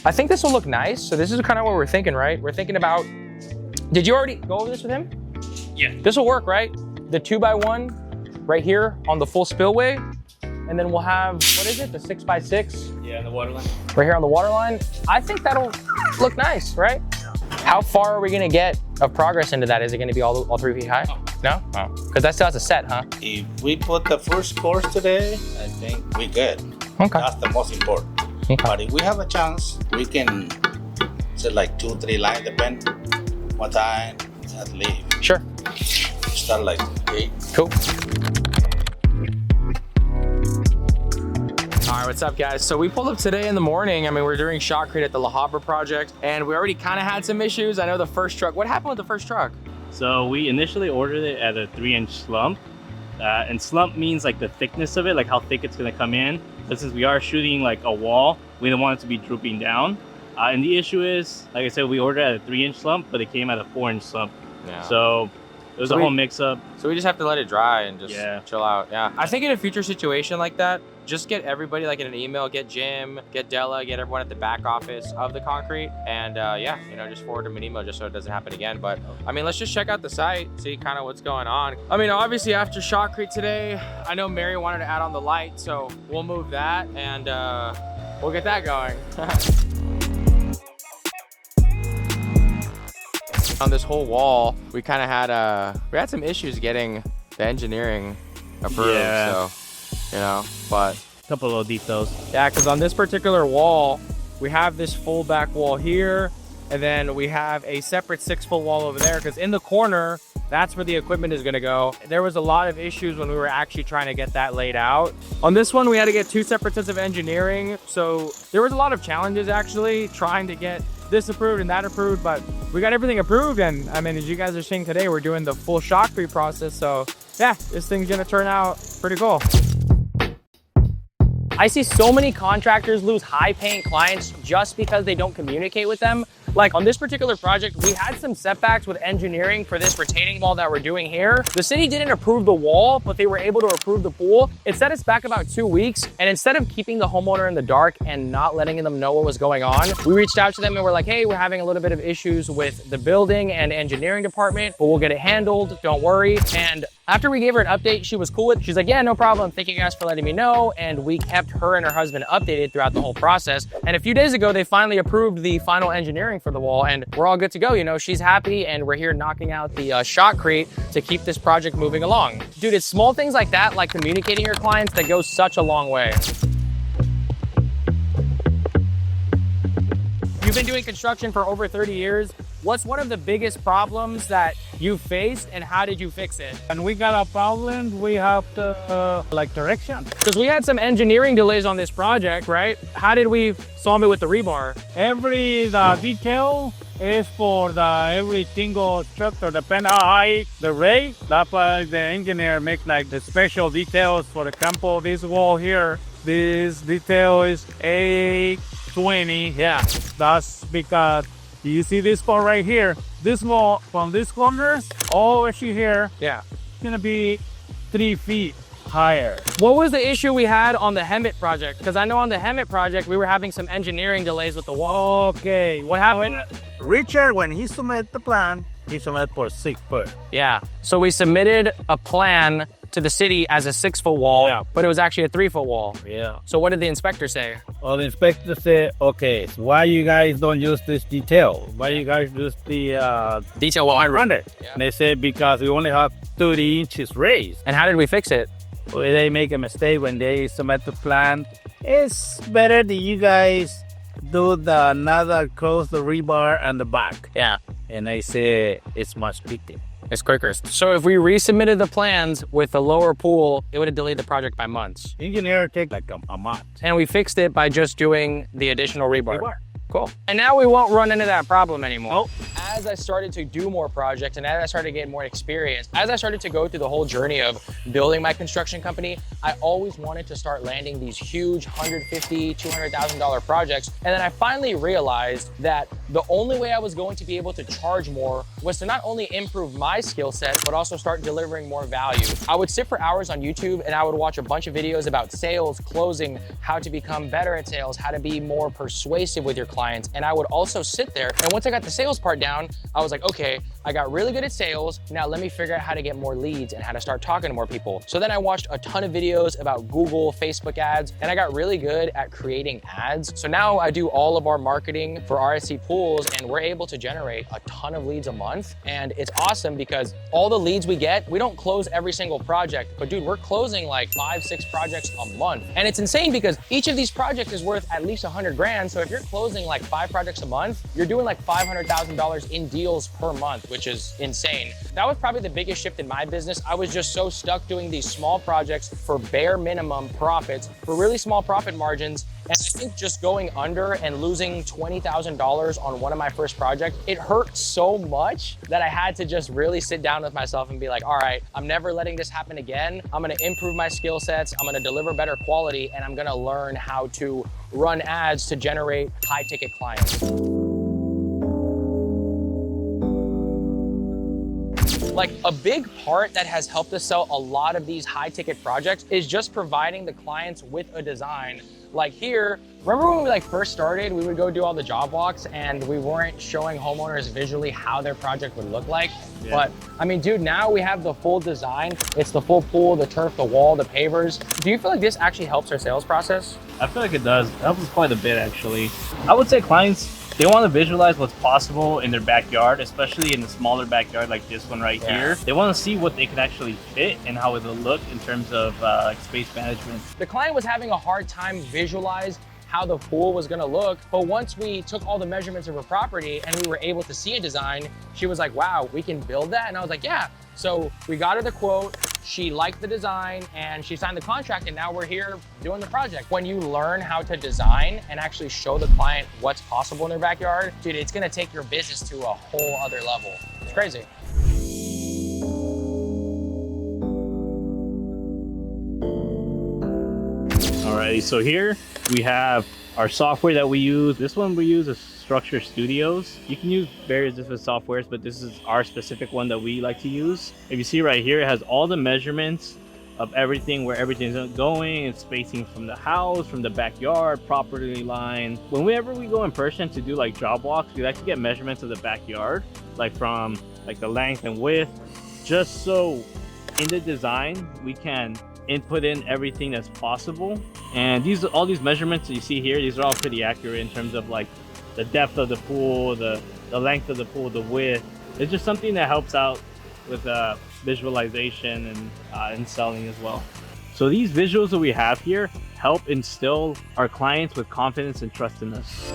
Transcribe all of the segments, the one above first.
I think this will look nice. So this is kind of what we're thinking, right? We're thinking about, did you already go over this with him? Yeah. This will work, right? The 2x1 right here on the full spillway. And then we'll have, what is it? The 6x6? Yeah, the water line. Right here on the water line. I think that'll look nice, right? How far are we gonna get of progress into that? Is it gonna be all 3 feet high? No? Oh, because that still has a set, huh? If we put the first course today, I think we're good. Okay. That's the most important. Okay. But if we have a chance, we can set like 2-3 lines, depend what time and leave. Sure. Start like 8. Cool. All right, what's up, guys? So we pulled up today in the morning. I mean, we're doing shotcrete at the Habra project, and we already kind of had some issues. I know the first truck. What happened with the first truck? So we initially ordered it at a 3-inch slump. And slump means like the thickness of it, like how thick it's gonna come in. But since we are shooting like a wall, we don't want it to be drooping down. And the issue is, like I said, we ordered at a 3-inch slump, but it came at a 4-inch slump. Yeah. So it was a whole mix-up. So we just have to let it dry and just chill out. Yeah. I think in a future situation like that, just get everybody like in an email, get Jim, get Della, get everyone at the back office of the concrete. And yeah, you know, just forward them an email just so it doesn't happen again. But I mean, let's just check out the site, see kind of what's going on. I mean, obviously after shotcrete today, I know Mary wanted to add on the light, so we'll move that and we'll get that going. On this whole wall, we kind of had some issues getting the engineering approved. Yeah. So, you know, but A couple little details. yeah, because on this particular wall, we have this full back wall here, and then we have a separate 6-foot wall over there, because in the corner, that's where the equipment is going to go. There was a lot of issues when we were actually trying to get that laid out. On this one, we had to get 2 separate sets of engineering, so there was a lot of challenges actually trying to get this approved and that approved, but we got everything approved. And I mean, as you guys are seeing today, we're doing the full shotcrete process. So yeah, this thing's gonna turn out pretty cool. I see so many contractors lose high-paying clients just because they don't communicate with them. Like on this particular project, we had some setbacks with engineering for this retaining wall that we're doing here. The city didn't approve the wall, but they were able to approve the pool. It set us back about 2 weeks. And instead of keeping the homeowner in the dark and not letting them know what was going on, we reached out to them and we're like, hey, we're having a little bit of issues with the building and engineering department, but we'll get it handled, don't worry. And after we gave her an update, she was cool with it. She's like, yeah, no problem. Thank you guys for letting me know. And we kept her and her husband updated throughout the whole process. And a few days ago, they finally approved the final engineering for the wall, and we're all good to go. You know, she's happy, and we're here knocking out the shotcrete to keep this project moving along. Dude, it's small things like that, like communicating your clients, that goes such a long way. You've been doing construction for over 30 years. What's one of the biggest problems that you faced, and how did you fix it? And we got a problem, we have to like direction. Because we had some engineering delays on this project, right? How did we solve it with the rebar? Every detail is for every single structure, depending on height, the rate. That's why the engineer make like the special details. For example, this wall here, this detail is A20. Yeah. That's because you see this part right here. This wall from this corners all the way here, Yeah. it's gonna be 3 feet higher. What was the issue we had on the Hemet project? Because I know on the Hemet project, we were having some engineering delays with the wall. Okay, What happened? Richard, when he submitted the plan, he submitted for 6 foot. Yeah. So we submitted a plan to the city as a 6-foot wall, Yeah. but it was actually a 3-foot wall. Yeah. So what did the inspector say? Well, the inspector said, okay, so why you guys don't use this detail? Why you guys use the Detail wall. run it? Yeah. And they said because we only have 30 inches raised. And how did we fix it? Well, they make a mistake when they submit the plan. It's better that you guys do the another close the rebar and the back. Yeah. And they say it's much quicker. It's quicker. So if we resubmitted the plans with a lower pool, it would have delayed the project by months. Engineer take like a month. And we fixed it by just doing the additional rebar. Rebar. Cool. And now we won't run into that problem anymore. Nope. as I started to do more projects and as I started to get more experience, as I started to go through the whole journey of building my construction company, I always wanted to start landing these huge $150,000, $200,000 projects. And then I finally realized that the only way I was going to be able to charge more was to not only improve my skill set, but also start delivering more value. I would sit for hours on YouTube and I would watch a bunch of videos about sales, closing, how to become better at sales, how to be more persuasive with your clients. And I would also sit there, and once I got the sales part down, I was like, okay, I got really good at sales. Now let me figure out how to get more leads and how to start talking to more people. So then I watched a ton of videos about Google, Facebook ads, and I got really good at creating ads. So now I do all of our marketing for RSC pools, and we're able to generate a ton of leads a month. And it's awesome because all the leads we get, we don't close every single project, but dude, we're closing like 5, 6 projects a month. And it's insane because each of these projects is worth at least 100 grand. So if you're closing like 5 projects a month, you're doing like $500,000 in deals per month, which is insane. That was probably the biggest shift in my business. I was just so stuck doing these small projects for bare minimum profits, for really small profit margins. And I think just going under and losing $20,000 on one of my first projects, it hurt so much that I had to just really sit down with myself and be like, all right, I'm never letting this happen again. I'm gonna improve my skill sets, I'm gonna deliver better quality, and I'm gonna learn how to run ads to generate high ticket clients. Like a big part that has helped us sell a lot of these high ticket projects is just providing the clients with a design. Like here, remember when we like first started, we would go do all the job walks and we weren't showing homeowners visually how their project would look like. Yeah. But I mean, dude, now we have the full design. It's the full pool, the turf, the wall, the pavers. Do you feel like this actually helps our sales process? I feel like it does. It helps us quite a bit, actually. I would say clients, they want to visualize what's possible in their backyard, especially in a smaller backyard like this one right here. They want to see what they can actually fit and how it'll look in terms of space management. The client was having a hard time visualize how the pool was gonna look, but once we took all the measurements of her property and we were able to see a design, she was like, wow, we can build that? And I was like, yeah. So we got her the quote, she liked the design, and she signed the contract, and now we're here doing the project. When you learn how to design and actually show the client what's possible in their backyard, dude, it's gonna take your business to a whole other level. It's crazy. Alrighty, so here we have our software that we use. This one we use is Structure Studios. You can use various different softwares, but this is our specific one that we like to use. If you see right here, it has all the measurements of everything, where everything's going, and spacing from the house, from the backyard, property line. Whenever we go in person to do like job walks, we like to get measurements of the backyard, like from like the length and width, just so in the design we can input in everything that's possible. And all these measurements that you see here, these are all pretty accurate in terms of like the depth of the pool, the length of the pool, the width. It's just something that helps out with visualization and selling as well. So these visuals that we have here help instill our clients with confidence and trust in us.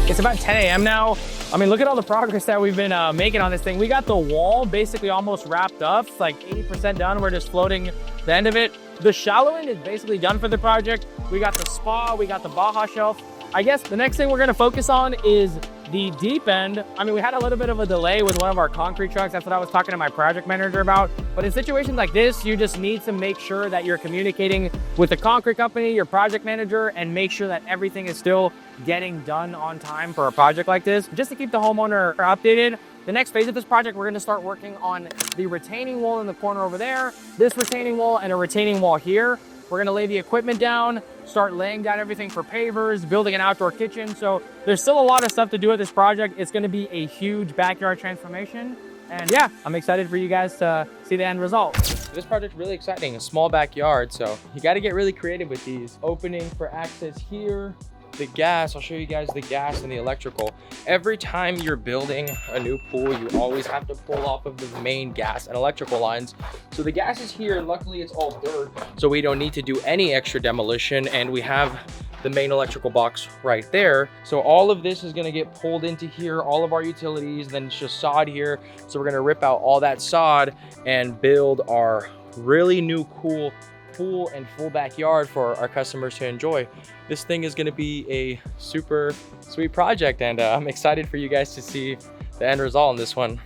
It's about 10 a.m. now. I mean, look at all the progress that we've been making on this thing. We got the wall basically almost wrapped up. It's like 80% done. We're just floating the end of it. The shallow end is basically done for the project. We got the spa, we got the Baja shelf. I guess the next thing we're gonna focus on is the deep end. I mean, we had a little bit of a delay with one of our concrete trucks. That's what I was talking to my project manager about. But in situations like this, you just need to make sure that you're communicating with the concrete company, your project manager, and make sure that everything is still getting done on time for a project like this, just to keep the homeowner updated. The next phase of this project, we're gonna start working on the retaining wall in the corner over there, this retaining wall, and a retaining wall here. We're gonna lay the equipment down, start laying down everything for pavers, building an outdoor kitchen. So there's still a lot of stuff to do with this project. It's gonna be a huge backyard transformation. And yeah, I'm excited for you guys to see the end result. This project's really exciting, a small backyard. So you gotta get really creative with these. Opening for access here. The gas, I'll show you guys the gas and the electrical. Every time you're building a new pool, you always have to pull off of the main gas and electrical lines. So the gas is here, and luckily it's all dirt, so we don't need to do any extra demolition, and we have the main electrical box right there. So all of this is gonna get pulled into here, all of our utilities, then it's just sod here. So we're gonna rip out all that sod and build our really new cool pool and full backyard for our customers to enjoy. This thing is gonna be a super sweet project, and I'm excited for you guys to see the end result on this one.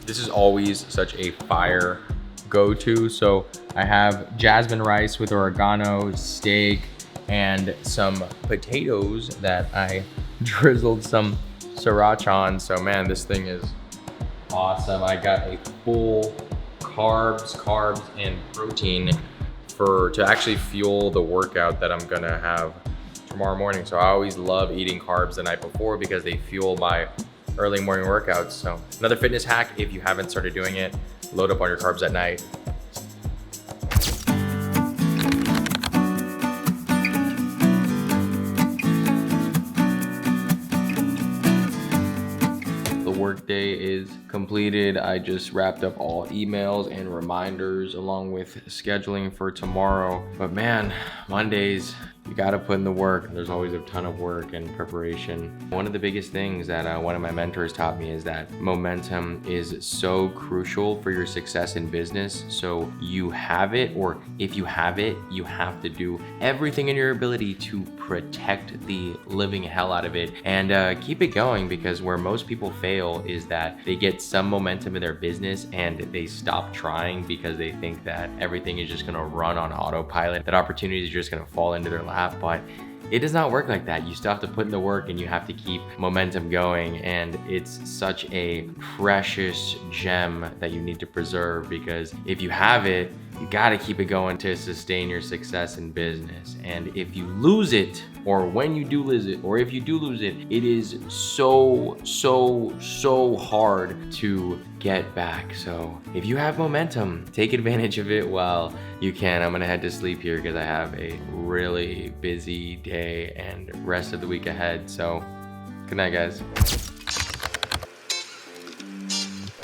This is always such a fire go-to. So I have jasmine rice with oregano, steak, and some potatoes that I drizzled some sriracha on. So man, this thing is awesome. I got a full carbs and protein to actually fuel the workout that I'm gonna have tomorrow morning. So I always love eating carbs the night before because they fuel my early morning workouts. So another fitness hack, if you haven't started doing it, load up on your carbs at night. Workday is completed. I just wrapped up all emails and reminders along with scheduling for tomorrow. But man, Mondays, you gotta put in the work. There's always a ton of work and preparation. One of the biggest things that one of my mentors taught me is that momentum is so crucial for your success in business. So you have it, or if you have it, you have to do everything in your ability to protect the living hell out of it and keep it going, because where most people fail is that they get some momentum in their business and they stop trying because they think that everything is just gonna run on autopilot, that opportunities are just gonna fall into their lap. But it does not work like that. You still have to put in the work and you have to keep momentum going. And it's such a precious gem that you need to preserve, because if you have it, you gotta keep it going to sustain your success in business. And if you lose it, or when you do lose it, or if you do lose it, it is so hard to get back. So if you have momentum, take advantage of it while you can. I'm gonna head to sleep here because I have a really busy day and rest of the week ahead. So good night, guys.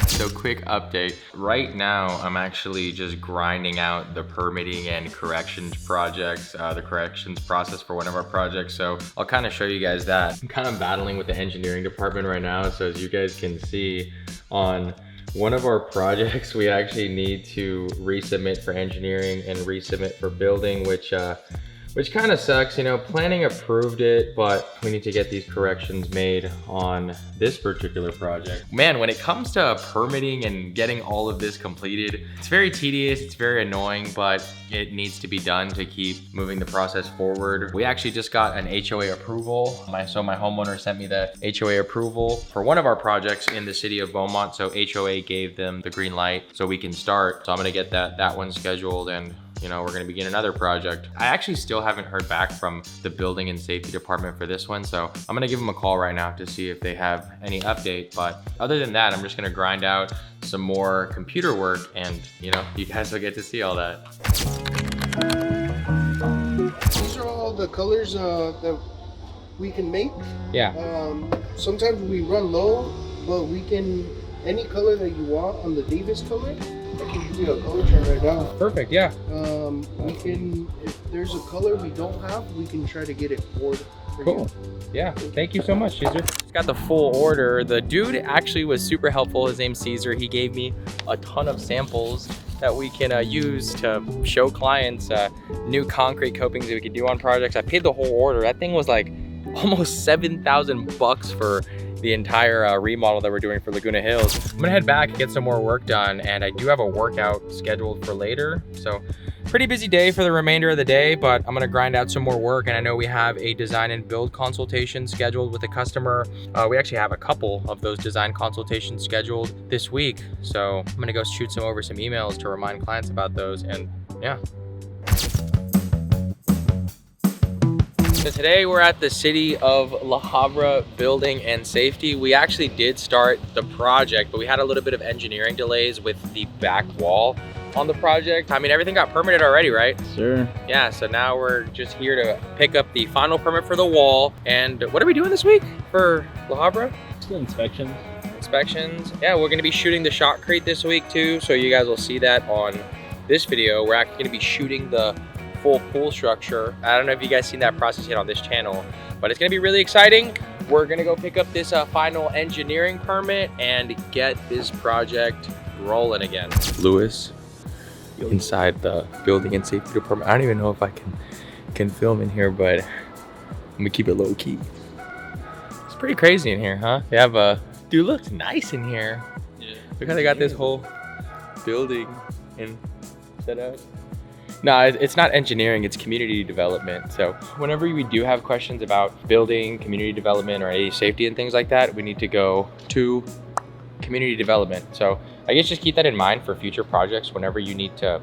So quick update. Right now, I'm actually just grinding out the permitting and corrections projects, the corrections process for one of our projects. So I'll kind of show you guys that. I'm kind of battling with the engineering department right now. So as you guys can see, on one of our projects, we actually need to resubmit for engineering and resubmit for building, which kind of sucks. You know, planning approved it, but we need to get these corrections made on this particular project. Man, when it comes to permitting and getting all of this completed, it's very tedious, it's very annoying, but it needs to be done to keep moving the process forward. We actually just got an HOA approval. So my homeowner sent me the HOA approval for one of our projects in the city of Beaumont. So HOA gave them the green light so we can start. So I'm gonna get that one scheduled, and you know, we're gonna begin another project. I actually still haven't heard back from the building and safety department for this one, so I'm gonna give them a call right now to see if they have any update. But other than that, I'm just gonna grind out some more computer work, and you know, you guys will get to see all that. These are all the colors that we can make. Yeah. Sometimes we run low, but we can, any color that you want on the Davis color, I can give you a color chart right now. Perfect, yeah. We can, if there's a color we don't have, we can try to get it for Cool. you. Yeah, thank you so much, Caesar. It's got the full order. The dude actually was super helpful. His name's Caesar. He gave me a ton of samples that we can use to show clients new concrete copings that we could do on projects. I paid the whole order. That thing was like almost $7,000 for the entire remodel that we're doing for Laguna Hills. I'm gonna head back and get some more work done, and I do have a workout scheduled for later. So pretty busy day for the remainder of the day, but I'm gonna grind out some more work. And I know we have a design and build consultation scheduled with a customer. We actually have a couple of those design consultations scheduled this week. So I'm gonna go shoot some emails to remind clients about those, and yeah. So today we're at the City of La Habra Building and Safety. We actually did start the project, but we had a little bit of engineering delays with the back wall on the project. I mean, everything got permitted already, right? Sure. Yeah, so now we're just here to pick up the final permit for the wall. And what are we doing this week for La Habra? Still inspections. Inspections. Yeah, we're gonna be shooting the shotcrete this week too, so you guys will see that on this video. We're actually gonna be shooting the full pool structure. I don't know if you guys seen that process yet on this channel, but it's gonna be really exciting. We're gonna go pick up this final engineering permit and get this project rolling again. Lewis, inside the building and safety department. I don't even know if I can film in here, but I'm gonna keep it low key. It's pretty crazy in here, huh? They have a, dude, looks nice in here. Yeah. Look how they got this whole building and set up. No, it's not engineering, it's community development. So whenever we do have questions about building, community development, or any safety and things like that, we need to go to community development. So I guess just keep that in mind for future projects. Whenever you need to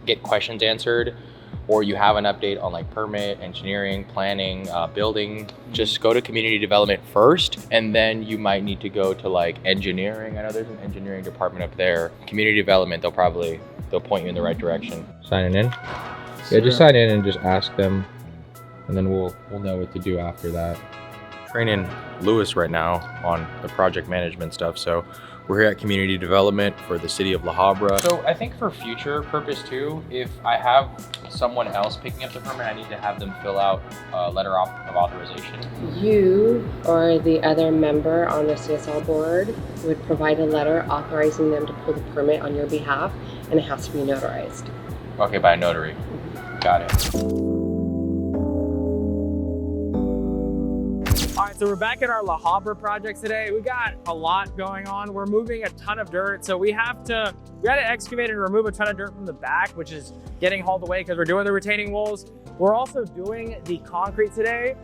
get questions answered, or you have an update on like permit, engineering, planning, building, just go to community development first, and then you might need to go to like engineering. I know there's an engineering department up there. Community development, they'll point you in the right direction. Signing in? Yeah, just sign in and just ask them, and then we'll know what to do after that. Training Lewis right now on the project management stuff. So we're here at community development for the city of La Habra. So I think for future purpose too, if I have someone else picking up the permit, I need to have them fill out a letter of authorization. You or the other member on the CSL board would provide a letter authorizing them to pull the permit on your behalf, and it has to be notarized. Okay, by a notary. Got it. All right, so we're back at our La Habra project today. We got a lot going on. We're moving a ton of dirt, so we had to excavate and remove a ton of dirt from the back, which is getting hauled away because we're doing the retaining walls. We're also doing the concrete today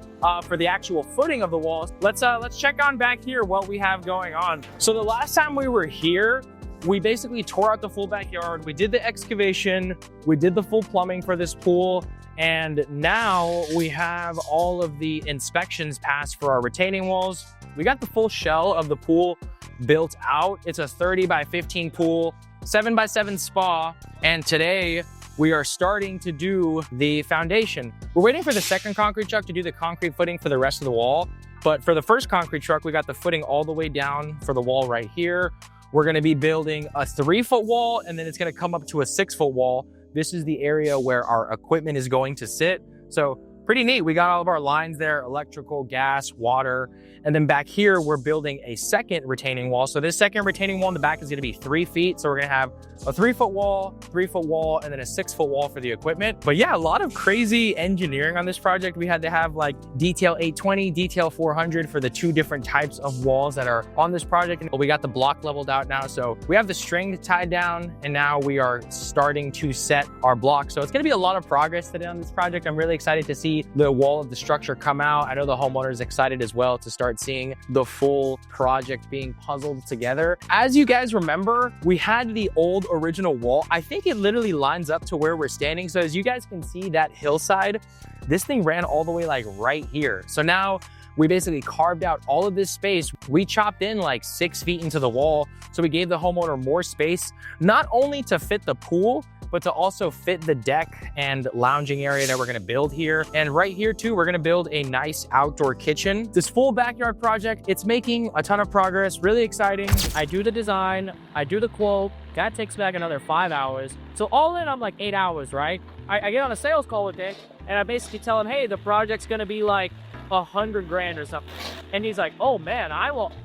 for the actual footing of the walls. Let's check on back here what we have going on. So the last time we were here, we basically tore out the full backyard. We did the excavation, we did the full plumbing for this pool, and now we have all of the inspections passed for our retaining walls. We got the full shell of the pool built out. It's a 30 by 15 pool, 7 by 7 spa, and today we are starting to do the foundation. We're waiting for the second concrete truck to do the concrete footing for the rest of the wall, but for the first concrete truck, we got the footing all the way down for the wall right here. We're gonna be building a 3-foot wall, and then it's gonna come up to a 6-foot wall. This is the area where our equipment is going to sit. So pretty neat. We got all of our lines there, electrical, gas, water. And then back here, we're building a second retaining wall. So this second retaining wall in the back is gonna be 3 feet. So we're gonna have a 3-foot wall, 3-foot wall, and then a 6-foot wall for the equipment. But yeah, a lot of crazy engineering on this project. We had to have like detail 820, detail 400 for the 2 different types of walls that are on this project. And we got the block leveled out now. So we have the string tied down, and now we are starting to set our blocks. So it's gonna be a lot of progress today on this project. I'm really excited to see the wall of the structure come out. I know the homeowner is excited as well to start seeing the full project being puzzled together. As you guys remember, we had the old original wall. I think it literally lines up to where we're standing. So as you guys can see that hillside, this thing ran all the way like right here. So now we basically carved out all of this space. We chopped in like 6 feet into the wall. So we gave the homeowner more space, not only to fit the pool, but to also fit the deck and lounging area that we're gonna build here. And right here too, we're gonna build a nice outdoor kitchen. This full backyard project, it's making a ton of progress, really exciting. I do the design, I do the quote, that takes back another 5 hours. So all in, I'm like 8 hours, right? I get on a sales call with Dick, and I basically tell him, hey, the project's gonna be like 100 grand or something. And he's like, oh man,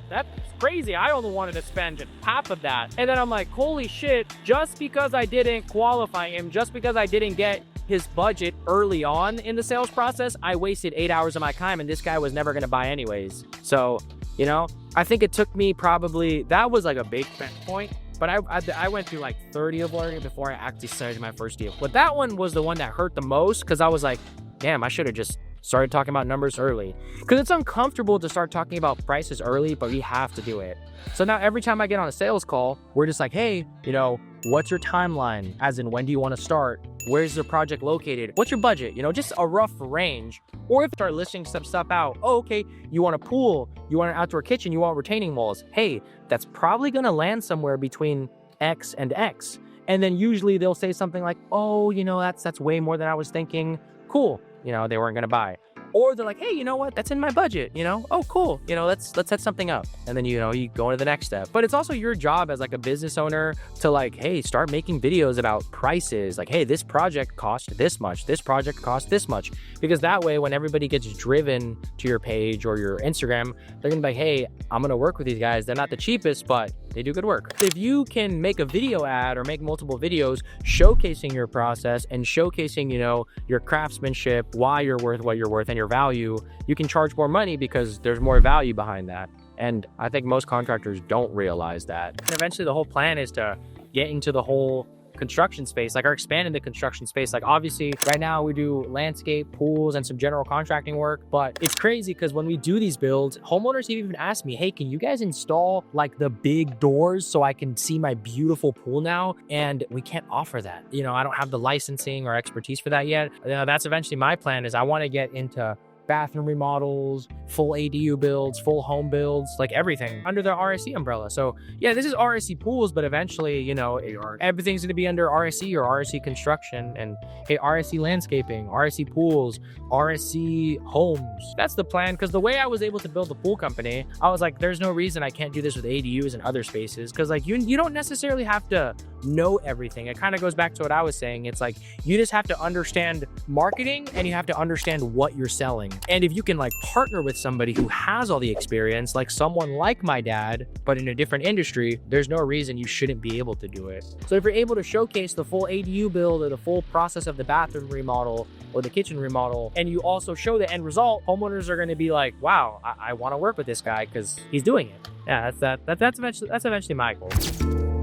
that's crazy. I only wanted to spend half of that. And then I'm like, holy shit, just because I didn't qualify him, just because I didn't get his budget early on in the sales process, I wasted 8 hours of my time, and this guy was never gonna buy anyways. So, you know, I think it took me probably, that was like a big point, but I went through like 30 of learning before I actually started my first deal. But that one was the one that hurt the most, because I was like, damn, I should have just started talking about numbers early, because it's uncomfortable to start talking about prices early, but we have to do it. So now every time I get on a sales call, we're just like, hey, you know, what's your timeline? As in, when do you want to start? Where's the project located? What's your budget? You know, just a rough range. Or if you start listing some stuff out, oh, okay, you want a pool, you want an outdoor kitchen, you want retaining walls. Hey, that's probably gonna land somewhere between X and X. And then usually they'll say something like, oh, you know, that's way more than I was thinking. Cool. You know, they weren't gonna buy. Or they're like, hey, you know what? That's in my budget, you know? Oh, cool. You know, let's set something up. And then, you know, you go into the next step. But it's also your job as like a business owner to like, hey, start making videos about prices. Like, hey, this project cost this much. This project cost this much. Because that way, when everybody gets driven to your page or your Instagram, they're gonna be like, hey, I'm gonna work with these guys. They're not the cheapest, but they do good work. If you can make a video ad or make multiple videos showcasing your process and showcasing, you know, your craftsmanship, why you're worth what you're worth and your value, you can charge more money because there's more value behind that. And I think most contractors don't realize that. And eventually the whole plan is to get into the whole construction space, like, or expand into construction space. Like, obviously right now we do landscape, pools, and some general contracting work, but it's crazy because when we do these builds, homeowners have even asked me, hey, can you guys install like the big doors so I can see my beautiful pool now? And we can't offer that. You know, I don't have the licensing or expertise for that yet. That's eventually my plan, is I want to get into bathroom remodels, full ADU builds, full home builds, like everything under the RSC umbrella. So yeah, this is RSC pools, but eventually, you know, everything's going to be under RSC or RSC construction, and hey, RSC landscaping, RSC pools, RSC homes. That's the plan, because the way I was able to build the pool company, I was like, there's no reason I can't do this with ADUs and other spaces, because like you don't necessarily have to know everything. It kind of goes back to what I was saying. It's like, you just have to understand marketing and you have to understand what you're selling. And if you can like partner with somebody who has all the experience, like someone like my dad, but in a different industry, there's no reason you shouldn't be able to do it. So if you're able to showcase the full ADU build or the full process of the bathroom remodel or the kitchen remodel, and you also show the end result, homeowners are going to be like, wow, I want to work with this guy because he's doing it. Yeah, that's eventually my goal.